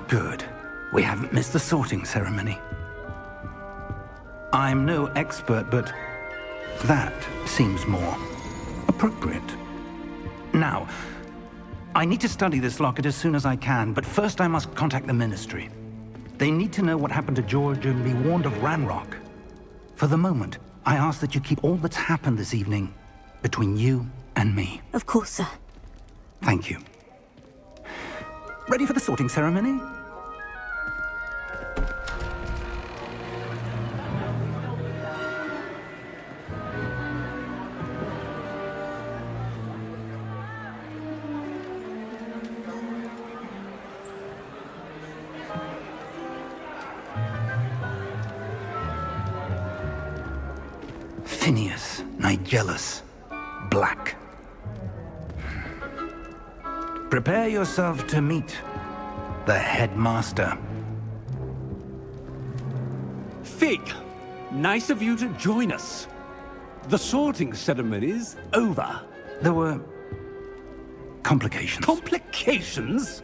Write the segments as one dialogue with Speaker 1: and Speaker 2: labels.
Speaker 1: Good. We haven't missed the sorting ceremony. I'm no expert, but that seems more appropriate. Now, I need to study this locket as soon as I can, but first I must contact the Ministry. They need to know what happened to George and be warned of Ranrock. For the moment, I ask that you keep all that's happened this evening between you and me.
Speaker 2: Of course, sir.
Speaker 1: Thank you. Ready for the sorting ceremony? Phineas, Nigellus, Black. Prepare yourself to meet the headmaster.
Speaker 3: Fig, nice of you to join us. The sorting ceremony's over.
Speaker 1: There were complications.
Speaker 3: Complications?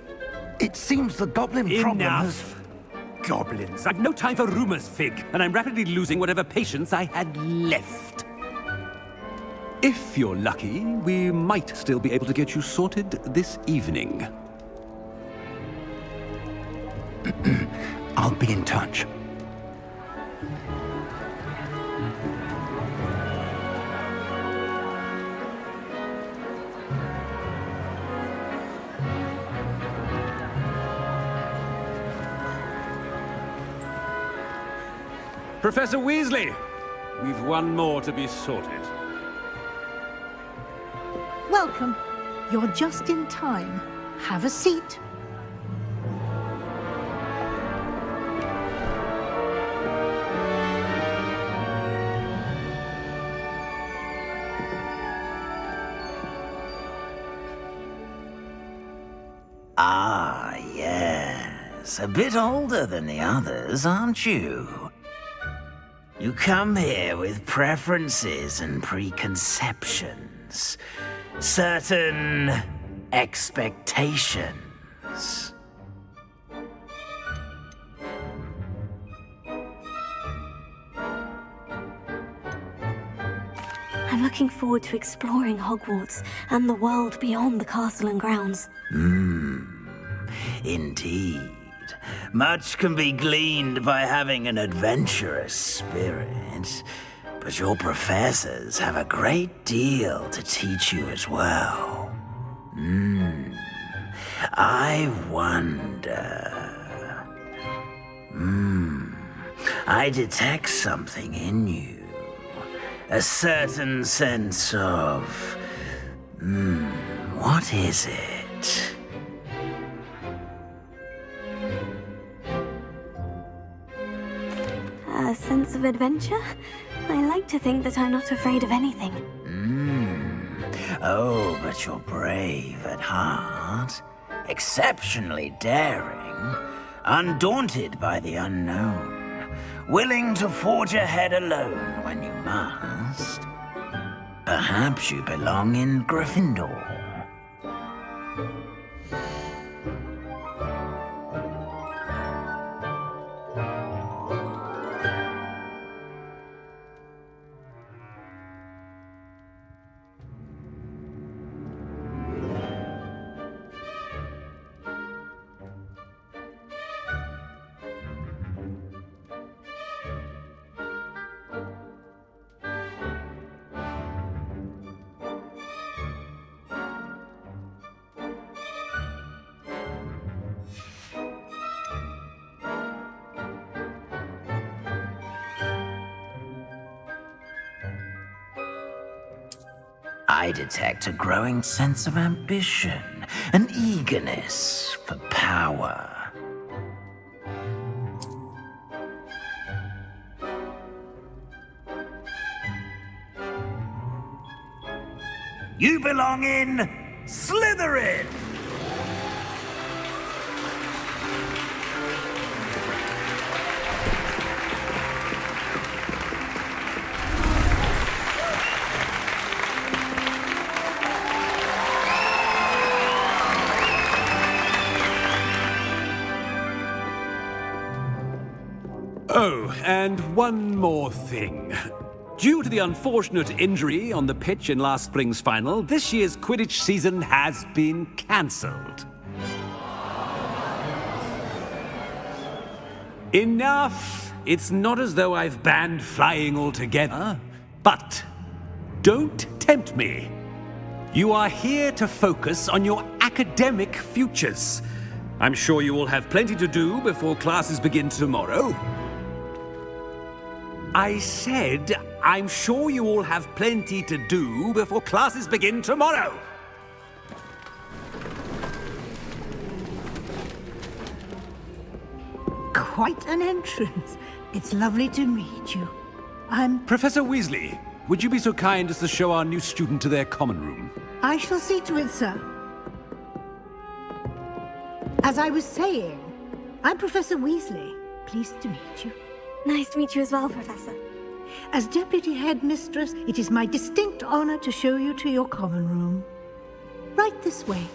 Speaker 1: It seems the goblin problem has...
Speaker 3: Enough! Goblins. I've no time for rumors, Fig, and I'm rapidly losing whatever patience I had left. If you're lucky, we might still be able to get you sorted this evening.
Speaker 1: I'll be in touch.
Speaker 3: Professor Weasley, we've one more to be sorted.
Speaker 4: Welcome. You're just in time. Have a seat.
Speaker 5: Ah, yes. A bit older than the others, aren't you? You come here with preferences and preconceptions. Certain expectations.
Speaker 2: I'm looking forward to exploring Hogwarts and the world beyond the castle and grounds.
Speaker 5: Indeed. Much can be gleaned by having an adventurous spirit, but your professors have a great deal to teach you as well. I wonder... I detect something in you. A certain sense of... what is it?
Speaker 2: A sense of adventure? I like to think that I'm not afraid of anything.
Speaker 5: Oh, but you're brave at heart. Exceptionally daring. Undaunted by the unknown. Willing to forge ahead alone when you must. Perhaps you belong in Gryffindor. I detect a growing sense of ambition, an eagerness for power. You belong in Slytherin!
Speaker 3: and one more thing. Due to the unfortunate injury on the pitch in last spring's final, this year's Quidditch season has been cancelled. Enough! It's not as though I've banned flying altogether, but don't tempt me. You are here to focus on your academic futures. I'm sure you will have plenty to do before classes begin tomorrow. I said, I'm sure you all have plenty to do before classes begin tomorrow.
Speaker 4: Quite an entrance. It's lovely to meet you.
Speaker 3: Professor Weasley, would you be so kind as to show our new student to their common room?
Speaker 4: I shall see to it, sir. As I was saying, I'm Professor Weasley. Pleased to meet you.
Speaker 2: Nice to meet you as well, Professor.
Speaker 4: As Deputy Headmistress, it is my distinct honor to show you to your common room. Right this way.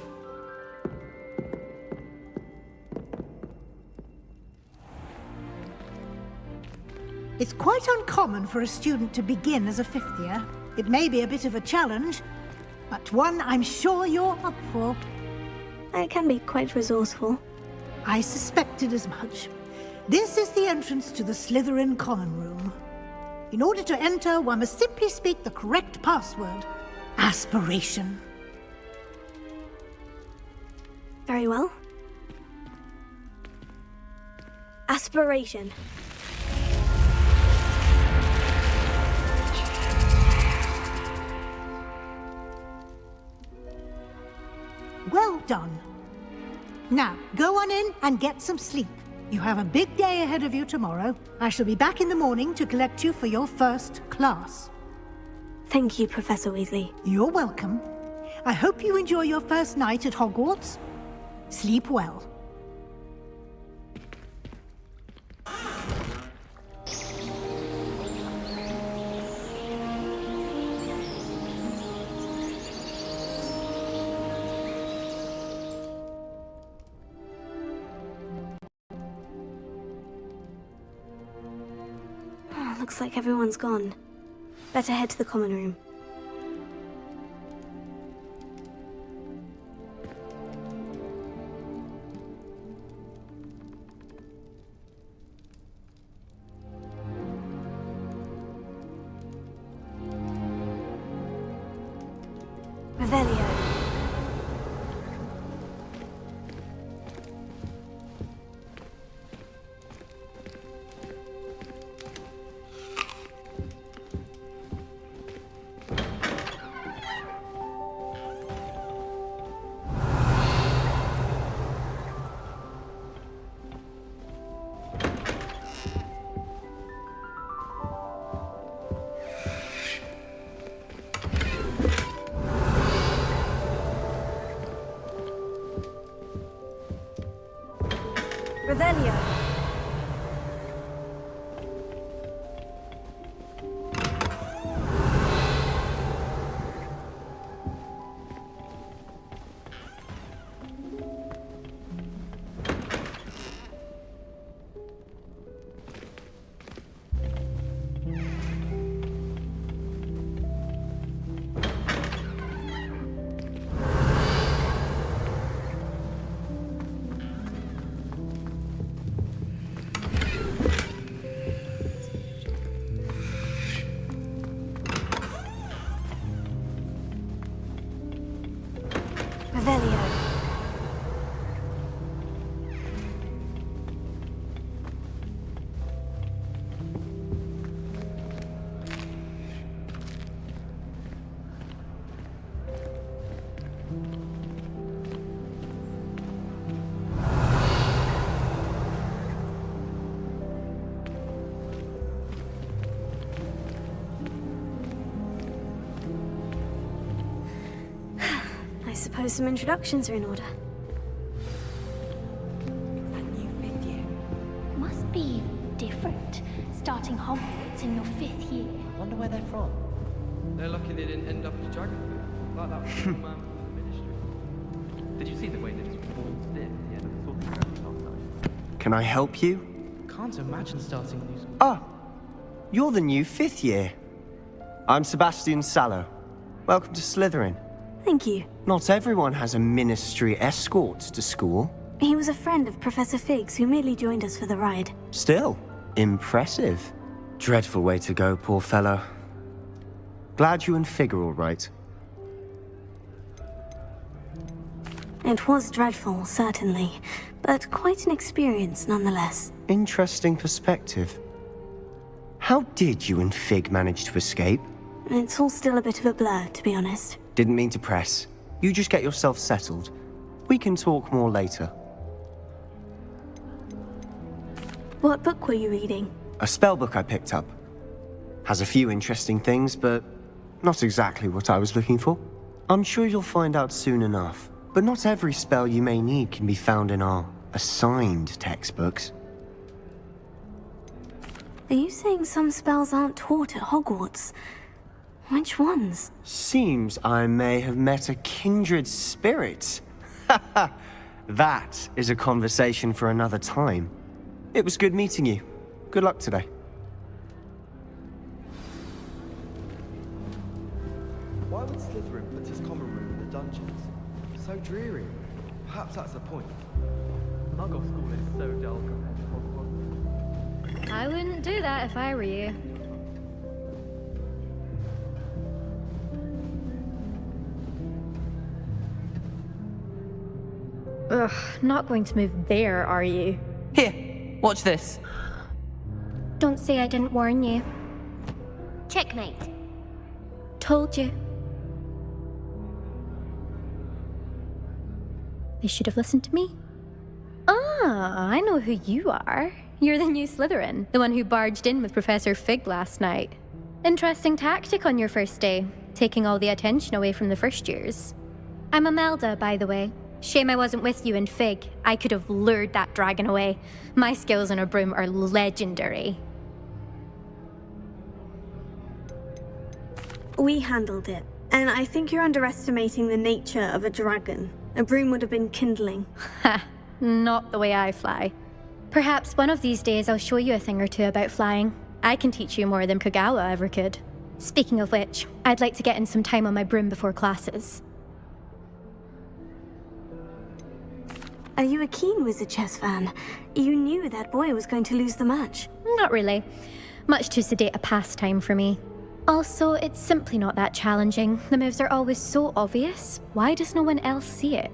Speaker 4: It's quite uncommon for a student to begin as a fifth year. It may be a bit of a challenge, but one I'm sure you're up for.
Speaker 2: I can be quite resourceful.
Speaker 4: I suspected as much. This is the entrance to the Slytherin common room. In order to enter, one must simply speak the correct password. Aspiration.
Speaker 2: Very well. Aspiration.
Speaker 4: Well done. Now, go on in and get some sleep. You have a big day ahead of you tomorrow. I shall be back in the morning to collect you for your first class.
Speaker 2: Thank you, Professor Weasley.
Speaker 4: You're welcome. I hope you enjoy your first night at Hogwarts. Sleep well.
Speaker 2: Looks like everyone's gone. Better head to the common room. Revelio. Revelio. Revelio. I suppose some introductions are in order.
Speaker 6: That new fifth year must be different, starting Hogwarts in your fifth year.
Speaker 7: I wonder where they're from.
Speaker 8: They're lucky they didn't end up as geography, like that one man from the ministry. Did you see the way they just walked in at the end of the talking ground last night?
Speaker 7: Can I help you?
Speaker 8: can't imagine starting a new school.
Speaker 7: Ah, you're the new 5th year. I'm Sebastian Sallow. Welcome to Slytherin.
Speaker 2: Thank you.
Speaker 7: Not everyone has a ministry escort to school.
Speaker 2: He was a friend of Professor Fig's who merely joined us for the ride.
Speaker 7: Still, impressive. Dreadful way to go, poor fellow. Glad you and Fig are all right.
Speaker 2: It was dreadful, certainly, but quite an experience nonetheless.
Speaker 7: Interesting perspective. How did you and Fig manage to escape?
Speaker 2: It's all still a bit of a blur, to be honest.
Speaker 7: Didn't mean to press. You just get yourself settled. We can talk more later.
Speaker 2: What book were you reading?
Speaker 7: A spellbook I picked up. Has a few interesting things, but not exactly what I was looking for. I'm sure you'll find out soon enough. But not every spell you may need can be found in our assigned textbooks.
Speaker 2: Are you saying some spells aren't taught at Hogwarts? Which ones?
Speaker 7: Seems I may have met a kindred spirit. That is a conversation for another time. It was good meeting you. Good luck today.
Speaker 9: Why would Slytherin put his common room in the dungeons? So dreary. Perhaps that's the point.
Speaker 8: Muggle school is so dull compared to Hogwarts.
Speaker 10: I wouldn't do that if I were you. Ugh, not going to move there, are you?
Speaker 11: Here, watch this.
Speaker 6: Don't say I didn't warn you. Checkmate.
Speaker 10: Told you. They should have listened to me. Ah, I know who you are. You're the new Slytherin, the one who barged in with Professor Fig last night. Interesting tactic on your first day, taking all the attention away from the first years. I'm Imelda, by the way. Shame I wasn't with you and Fig. I could have lured that dragon away. My skills on a broom are legendary.
Speaker 2: We handled it, and I think you're underestimating the nature of a dragon. A broom would have been kindling.
Speaker 10: Ha, not the way I fly. Perhaps one of these days I'll show you a thing or two about flying. I can teach you more than Kogawa ever could. Speaking of which, I'd like to get in some time on my broom before classes.
Speaker 2: Are you a keen Wizard Chess fan? You knew that boy was going to lose the match.
Speaker 10: Not really. Much too sedate a pastime for me. Also, it's simply not that challenging. The moves are always so obvious. Why does no one else see it?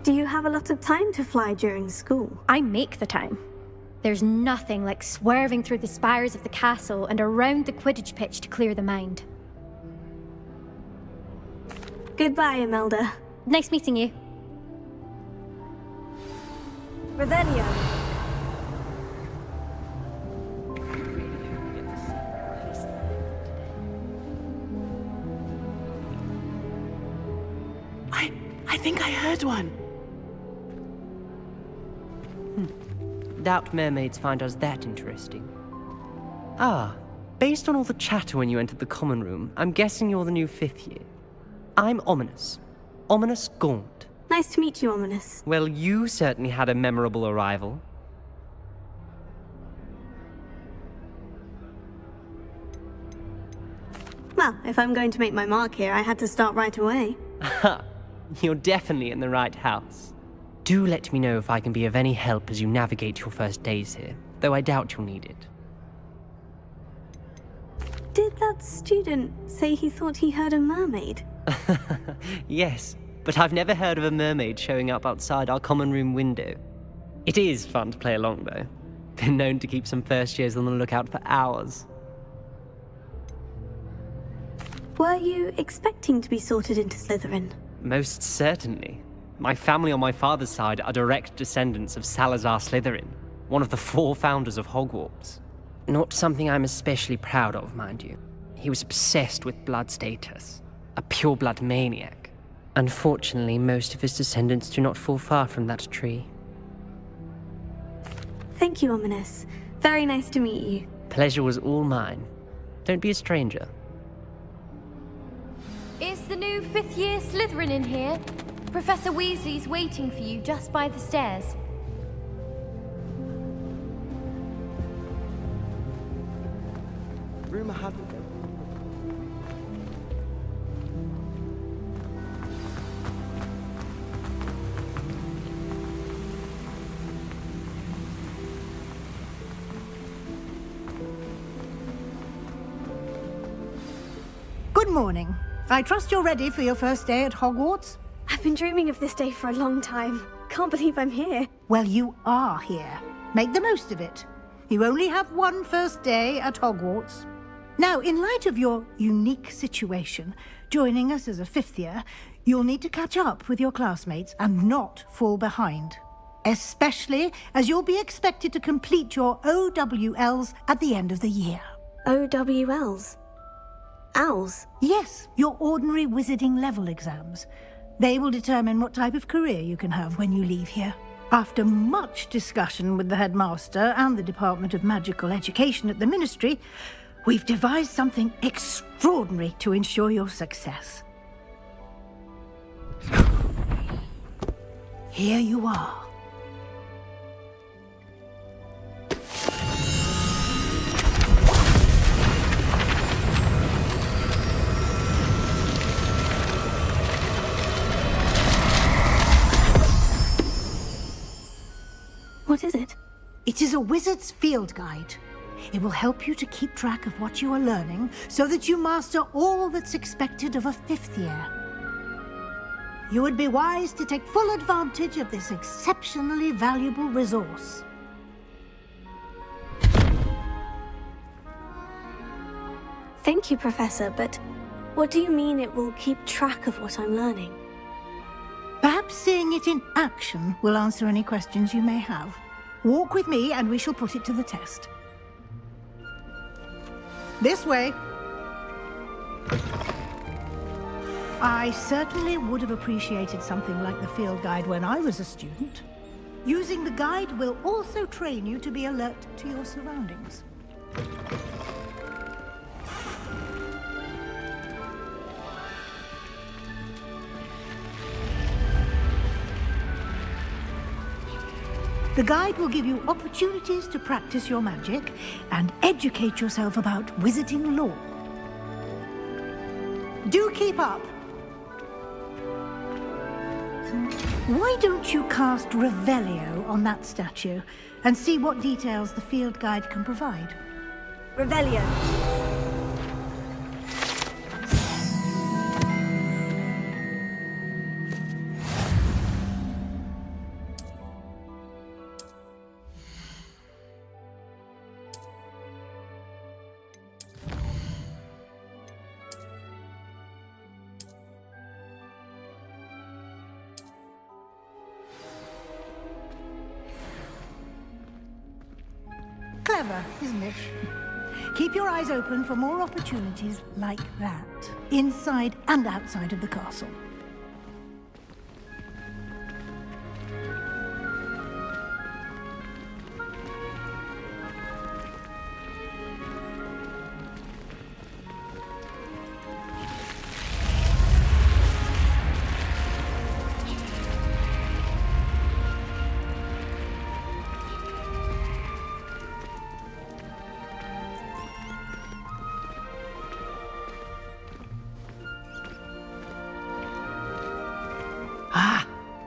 Speaker 2: Do you have a lot of time to fly during school?
Speaker 10: I make the time. There's nothing like swerving through the spires of the castle and around the Quidditch pitch to clear the mind.
Speaker 2: Goodbye, Imelda.
Speaker 10: Nice meeting you.
Speaker 2: Revelio.
Speaker 11: I think I heard one. Doubt mermaids find us that interesting. Ah, based on all the chatter when you entered the common room, I'm guessing you're the new 5th year. I'm Ominous. Ominous Gaunt.
Speaker 2: Nice to meet you, Ominous.
Speaker 11: Well, you certainly had a memorable arrival.
Speaker 2: Well, if I'm going to make my mark here, I had to start right away.
Speaker 11: Ha! You're definitely in the right house. Do let me know if I can be of any help as you navigate your first days here, though I doubt you'll need it.
Speaker 2: Did that student say he thought he heard a mermaid?
Speaker 11: Yes, but I've never heard of a mermaid showing up outside our common room window. It is fun to play along, though. Been known to keep some first years on the lookout for hours.
Speaker 2: Were you expecting to be sorted into Slytherin?
Speaker 11: Most certainly. My family on my father's side are direct descendants of Salazar Slytherin, one of the 4 founders of Hogwarts. Not something I'm especially proud of, mind you. He was obsessed with blood status, a pure-blood maniac. Unfortunately, most of his descendants do not fall far from that tree.
Speaker 2: Thank you, Ominous. Very nice to meet you.
Speaker 11: Pleasure was all mine. Don't be a stranger.
Speaker 6: Is the new 5th year Slytherin in here? Professor Weasley's waiting for you just by the stairs.
Speaker 9: Rumor had it.
Speaker 4: Good morning. I trust you're ready for your first day at Hogwarts?
Speaker 2: I've been dreaming of this day for a long time. Can't believe I'm here.
Speaker 4: Well, you are here. Make the most of it. You only have one first day at Hogwarts. Now, in light of your unique situation, joining us as a fifth year, you'll need to catch up with your classmates and not fall behind. Especially as you'll be expected to complete your OWLs at the end of the year.
Speaker 2: OWLs? Owls?
Speaker 4: Yes, your ordinary wizarding level exams. They will determine what type of career you can have when you leave here. After much discussion with the headmaster and the Department of Magical Education at the Ministry, we've devised something extraordinary to ensure your success. Here you are.
Speaker 2: What is it?
Speaker 4: It is a wizard's field guide. It will help you to keep track of what you are learning so that you master all that's expected of a fifth year. You would be wise to take full advantage of this exceptionally valuable resource.
Speaker 2: Thank you, Professor, but what do you mean it will keep track of what I'm learning?
Speaker 4: Perhaps seeing it in action will answer any questions you may have. Walk with me and we shall put it to the test. This way. I certainly would have appreciated something like the field guide when I was a student. Using the guide will also train you to be alert to your surroundings. The guide will give you opportunities to practice your magic and educate yourself about wizarding lore. Do keep up. Why don't you cast Revelio on that statue and see what details the field guide can provide?
Speaker 2: Revelio.
Speaker 4: Clever, isn't it? Keep your eyes open for more opportunities like that, inside and outside of the castle.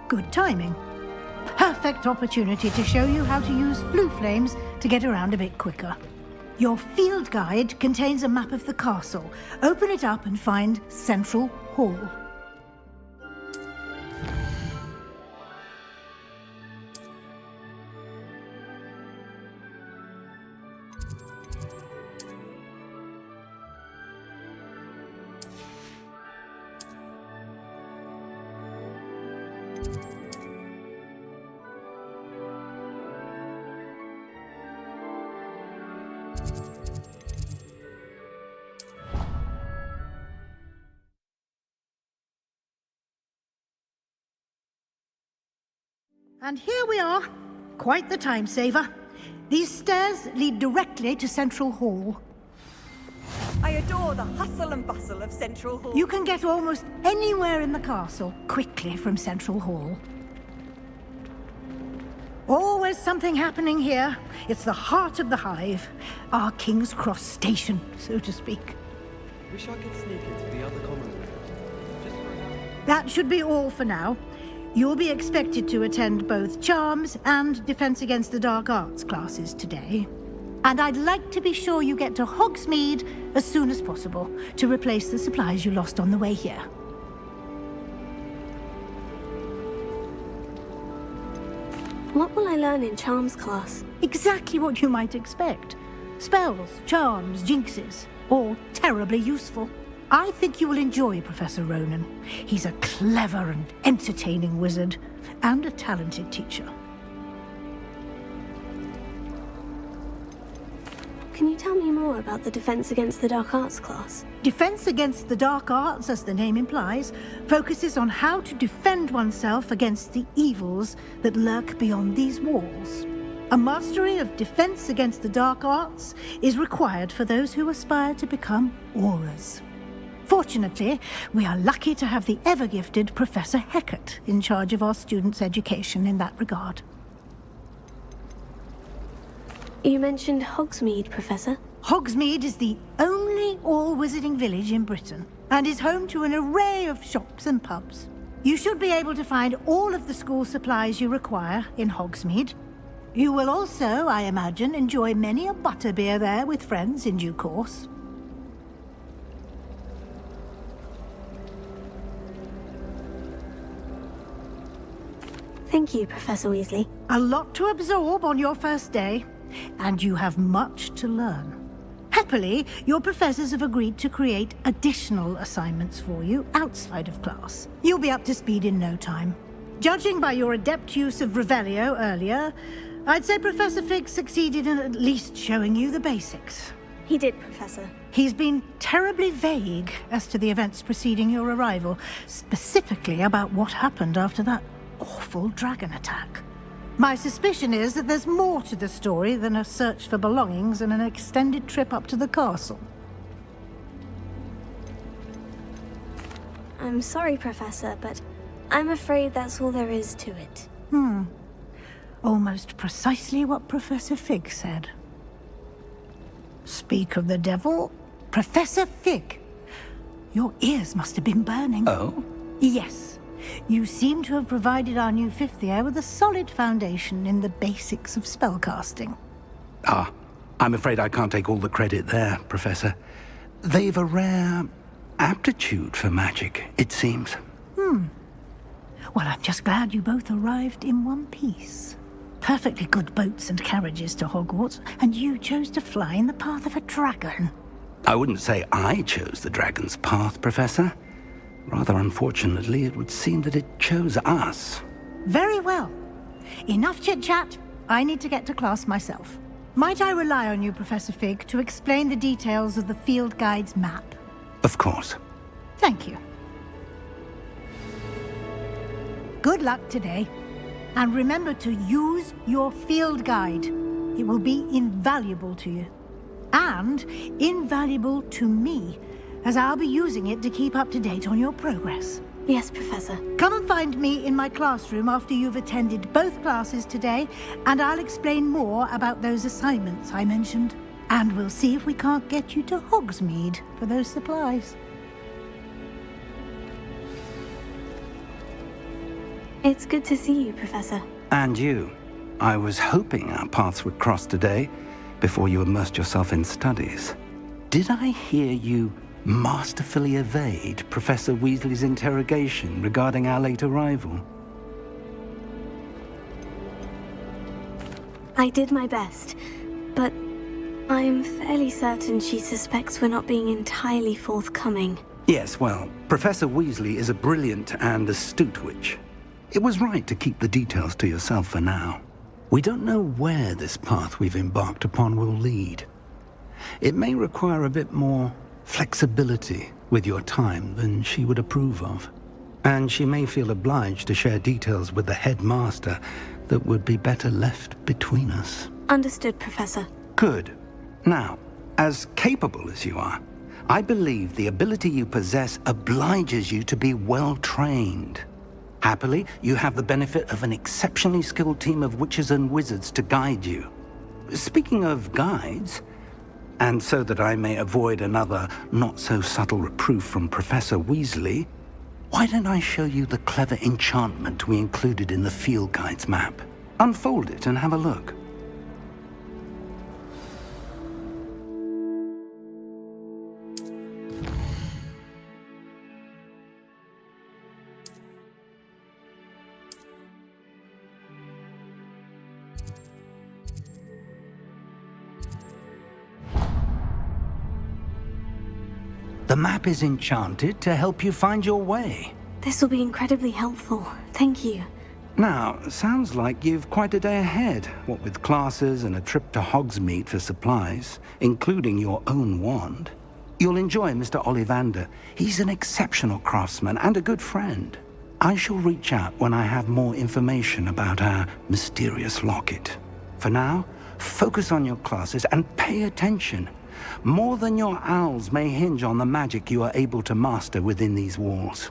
Speaker 4: Good timing. Perfect opportunity to show you how to use flue flames to get around a bit quicker. Your field guide contains a map of the castle. Open it up and find Central Hall. And here we are. Quite the time saver. These stairs lead directly to Central Hall.
Speaker 12: I adore the hustle and bustle of Central Hall.
Speaker 4: You can get almost anywhere in the castle quickly from Central Hall. Always something happening here. It's the heart of the hive. Our King's Cross station, so to speak.
Speaker 9: Wish I could sneak into the other common room. Just for now.
Speaker 4: That should be all for now. You'll be expected to attend both Charms and Defense Against the Dark Arts classes today. And I'd like to be sure you get to Hogsmeade as soon as possible to replace the supplies you lost on the way here.
Speaker 2: What will I learn in Charms class?
Speaker 4: Exactly what you might expect. Spells, charms, jinxes, all terribly useful. I think you will enjoy Professor Ronan. He's a clever and entertaining wizard, and a talented teacher.
Speaker 2: Can you tell me more about the Defense Against the Dark Arts class?
Speaker 4: Defense Against the Dark Arts, as the name implies, focuses on how to defend oneself against the evils that lurk beyond these walls. A mastery of Defense Against the Dark Arts is required for those who aspire to become Aurors. Fortunately, we are lucky to have the ever-gifted Professor Hecat in charge of our students' education in that regard.
Speaker 2: You mentioned Hogsmeade, Professor.
Speaker 4: Hogsmeade is the only all-wizarding village in Britain, and is home to an array of shops and pubs. You should be able to find all of the school supplies you require in Hogsmeade. You will also, I imagine, enjoy many a butterbeer there with friends in due course.
Speaker 2: Thank you, Professor Weasley.
Speaker 4: A lot to absorb on your first day, and you have much to learn. Happily, your professors have agreed to create additional assignments for you outside of class. You'll be up to speed in no time. Judging by your adept use of Revelio earlier, I'd say Professor Fig succeeded in at least showing you the basics.
Speaker 2: He did, Professor.
Speaker 4: He's been terribly vague as to the events preceding your arrival, specifically about what happened after that awful dragon attack. My suspicion is that there's more to the story than a search for belongings and an extended trip up to the castle.
Speaker 2: I'm sorry, Professor, but I'm afraid that's all there is to it.
Speaker 4: Almost precisely what Professor Fig said. Speak of the devil, Professor Fig. Your ears must have been burning.
Speaker 1: Oh?
Speaker 4: Yes. You seem to have provided our new fifth year with a solid foundation in the basics of spellcasting.
Speaker 1: Ah, I'm afraid I can't take all the credit there, Professor. They've a rare aptitude for magic, it seems.
Speaker 4: Well, I'm just glad you both arrived in one piece. Perfectly good boats and carriages to Hogwarts, and you chose to fly in the path of a dragon.
Speaker 1: I wouldn't say I chose the dragon's path, Professor. Rather unfortunately, it would seem that it chose us.
Speaker 4: Very well. Enough chit-chat. I need to get to class myself. Might I rely on you, Professor Fig, to explain the details of the field guide's map?
Speaker 1: Of course.
Speaker 4: Thank you. Good luck today. And remember to use your field guide. It will be invaluable to you. And invaluable to me, as I'll be using it to keep up to date on your progress.
Speaker 2: Yes, Professor.
Speaker 4: Come and find me in my classroom after you've attended both classes today, and I'll explain more about those assignments I mentioned. And we'll see if we can't get you to Hogsmeade for those supplies.
Speaker 2: It's good to see you, Professor.
Speaker 1: And you. I was hoping our paths would cross today, before you immersed yourself in studies. Did I hear you masterfully evade Professor Weasley's interrogation regarding our late arrival?
Speaker 2: I did my best, but I'm fairly certain she suspects we're not being entirely forthcoming.
Speaker 1: Yes, well, Professor Weasley is a brilliant and astute witch. It was right to keep the details to yourself for now. We don't know where this path we've embarked upon will lead. It may require a bit more flexibility with your time than she would approve of. And she may feel obliged to share details with the headmaster that would be better left between us.
Speaker 2: Understood, Professor.
Speaker 1: Good. Now, as capable as you are, I believe the ability you possess obliges you to be well-trained. Happily, you have the benefit of an exceptionally skilled team of witches and wizards to guide you. Speaking of guides, and so that I may avoid another not-so-subtle reproof from Professor Weasley, why don't I show you the clever enchantment we included in the field guide's map? Unfold it and have a look. The map is enchanted to help you find your way.
Speaker 2: This will be incredibly helpful. Thank you.
Speaker 1: Now, sounds like you've quite a day ahead, what with classes and a trip to Hogsmeade for supplies, including your own wand. You'll enjoy Mr. Ollivander. He's an exceptional craftsman and a good friend. I shall reach out when I have more information about our mysterious locket. For now, focus on your classes and pay attention. More than your owls may hinge on the magic you are able to master within these walls.